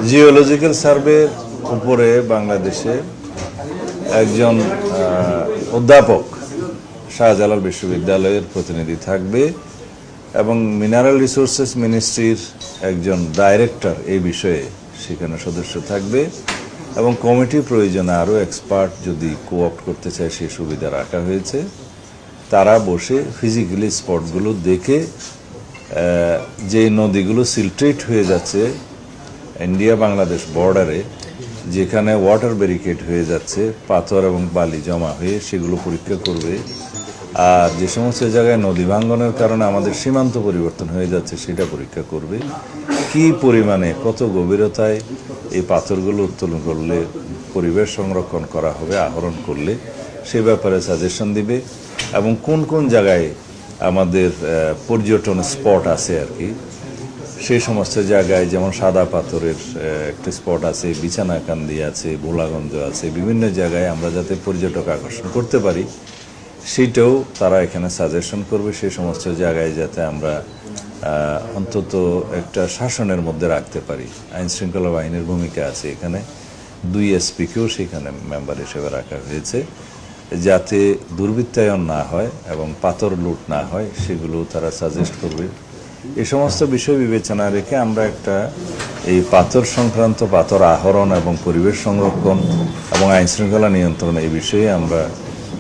Geological সার্ভের উপরে বাংলাদেশে একজন অধ্যাপক শাহজালাল বিশ্ববিদ্যালয়ের প্রতিনিধি থাকবে এবং মিনারেল রিসোর্সেস মিনিস্ট্রির একজন ডাইরেক্টর এই বিষয়ে সেখানে সদস্য থাকবে এবং কমিটি প্রয়োজনে আরও এক্সপার্ট যদি কোঅপ্ট করতে চায় সেই সুবিধা রাখা হয়েছে। তারা বসে ফিজিক্যালি স্পটগুলো দেখে যে নদীগুলো সিলট্রেট হয়ে যাচ্ছে ইন্ডিয়া বাংলাদেশ বর্ডারে, যেখানে ওয়াটার ব্যারিকেড হয়ে যাচ্ছে, পাথর এবং বালি জমা হয়ে সেগুলো পরীক্ষা করবে। আর যে সমস্ত জায়গায় নদী ভাঙ্গনের কারণে আমাদের সীমান্ত পরিবর্তন হয়ে যাচ্ছে সেটা পরীক্ষা করবে। কি পরিমাণে কত গভীরতায় এই পাথরগুলো উত্তোলন করলে পরিবেশ সংরক্ষণ করা হবে, আহরণ করলে সে ব্যাপারে সাজেশন দিবে এবং কোন কোন জায়গায় আমাদের পর্যটন স্পট আছে আর কি, সেই সমস্ত জায়গায় যেমন সাদা পাথরের একটা স্পট আছে, বিছানাকান্দি আছে, ভোলাগঞ্জ আছে, বিভিন্ন জায়গায় আমরা যাতে পর্যটক আকর্ষণ করতে পারি সেইটাও তারা এখানে সাজেশন করবে। সেই সমস্ত জায়গায় যাতে আমরা অন্তত একটা শাসনের মধ্যে রাখতে পারি। আইন শৃঙ্খলা বাহিনীর ভূমিকা আছে এখানে, 2 এসপিকেও সেখানে মেম্বার হিসেবে রাখা হয়েছে, যাতে দুর্বৃত্তায়ন না হয় এবং পাথর লুট না হয় সেগুলো তারা সাজেস্ট করবে। এই সমস্ত বিষয় বিবেচনা রেখে আমরা একটা এই পাথর সংক্রান্ত পাথর আহরণ এবং পরিবেশ সংরক্ষণ এবং আইন শৃঙ্খলা নিয়ন্ত্রণ এই বিষয়ে আমরা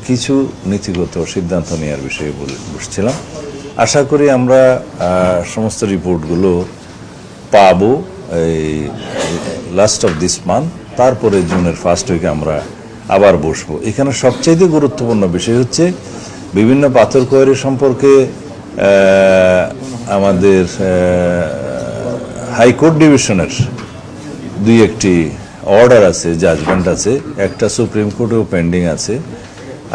কিছু নীতিগত সিদ্ধান্ত নেওয়ার বিষয়ে বসছিলাম। আশা করি আমরা সমস্ত রিপোর্টগুলো পাবো এই লাস্ট অফ দিস মান্থ, তারপরে জুনের ফার্স্ট উইকে আমরা আবার বসবো। এখানে সবচেয়ে গুরুত্বপূর্ণ বিষয় হচ্ছে বিভিন্ন পাথর কোয়ারি সম্পর্কে আমাদের হাইকোর্ট ডিভিশনের 2-1টি অর্ডার আছে, জাজমেন্ট আছে, একটা সুপ্রিম কোর্টেও পেন্ডিং আছে।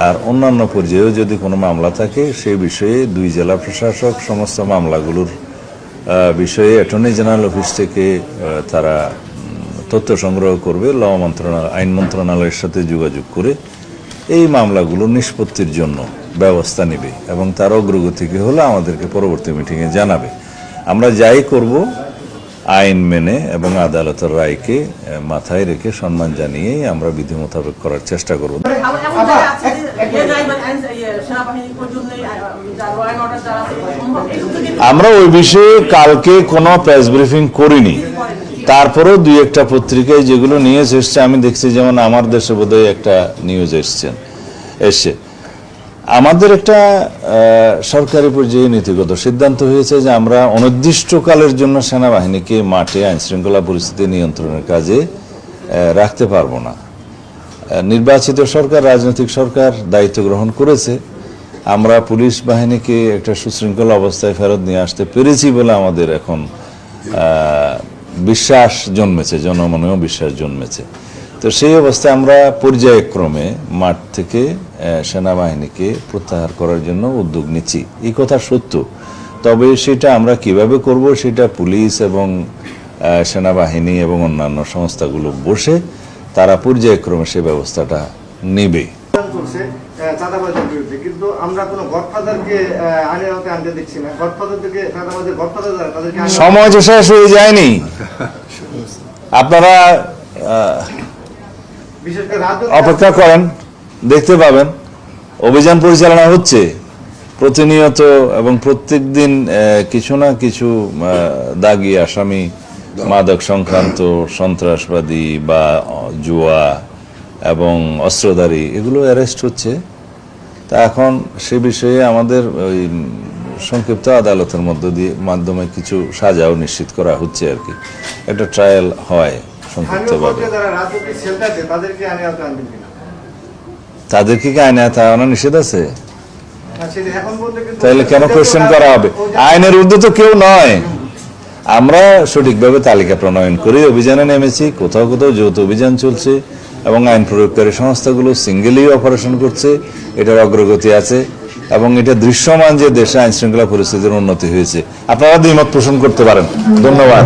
আর অন্যান্য পর্যায়েও যদি কোনো মামলা থাকে সেই বিষয়ে 2 জেলা প্রশাসক সমস্ত মামলাগুলোর বিষয়ে অ্যাটর্নি জেনারেল অফিস থেকে তারা তথ্য সংগ্রহ করবে, আইন মন্ত্রণালয়ের সাথে যোগাযোগ করে এই মামলাগুলো নিষ্পত্তির জন্য ব্যবস্থা নেবে এবং তার অগ্রগতিকে হলে আমাদেরকে পরবর্তী মিটিংয়ে জানাবে। আমরা যাই করব আইন মেনে এবং আদালতের রায়কে মাথায় রেখে সম্মান জানিয়েই আমরা বিধি মোতাবেক করার চেষ্টা করব। আমরা ওই বিষয়ে কালকে কোনো প্রেস ব্রিফিং করিনি, তারপরেও 2-1টা পত্রিকায় যেগুলো নিউজ এসছে আমি দেখছি, যেমন আমার দেশে বোধহয় একটা নিউজ এসছে। আমাদের একটা সরকারি পর্যায়ে নীতিগত সিদ্ধান্ত হয়েছে যে আমরা অনির্দিষ্টকালের জন্য সেনাবাহিনীকে মাঠে আইন শৃঙ্খলা পরিস্থিতি নিয়ন্ত্রণের কাজে রাখতে পারবো না। নির্বাচিত সরকার, রাজনৈতিক সরকার দায়িত্ব গ্রহণ করেছে। আমরা পুলিশ বাহিনীকে একটা সুশৃঙ্খল অবস্থায় ফেরত নিয়ে আসতে পেরেছি বলে আমাদের এখন বিশ্বাস জন্মেছে, জনমনেও বিশ্বাস জন্মেছে। তো সেই অবস্থায় আমরা পর্যায়ক্রমে মাঠ থেকে সেনাবাহিনীকে প্রত্যাহার করার জন্য উদ্যোগ নিচ্ছি, এই কথা সত্য। তবে সেটা আমরা কিভাবে করব সেটা পুলিশ এবং সেনাবাহিনী এবং অন্যান্য সংস্থাগুলো বসে তারা পর্যায়ক্রমে সে ব্যবস্থাটা নেবে। কিন্তু আমরা কোনো গডফাদারকে আনতে দিচ্ছি না। সময় যে শেষ হয়ে যায়নি, আপনারা অপেক্ষা করেন, দেখতে পাবেন অভিযান পরিচালনা হচ্ছে প্রতিনিয়ত এবং প্রত্যেক দিন কিছু না কিছু দাগী আসামি, মাদক সংক্রান্ত, সন্ত্রাসবাদী বা জুয়া এবং অস্ত্রধারী এগুলো অ্যারেস্ট হচ্ছে। তা এখন সে বিষয়ে আমাদের ওই সংক্ষিপ্ত আদালতের মাধ্যমে কিছু সাজাও নিশ্চিত করা হচ্ছে আর কি, একটা ট্রায়াল হয় সংক্ষিপ্তভাবে। তাদেরকে কি আইনে আনা নিষেধ আছে? তাহলে কেন কোয়েশ্চেন করা হবে? আইনের ঊর্ধ্বে তো কেউ নয়। আমরা সঠিকভাবে তালিকা প্রণয়ন করে অভিযানে নেমেছি, কোথাও কোথাও যৌথ অভিযান চলছে এবং আইন প্রয়োগকারী সংস্থাগুলো সিঙ্গেলি অপারেশন করছে, এটার অগ্রগতি আছে এবং এটা দৃশ্যমান যে দেশে আইন শৃঙ্খলা পরিস্থিতির উন্নতি হয়েছে। আপনারা দ্বিমত পোষণ করতে পারেন। ধন্যবাদ।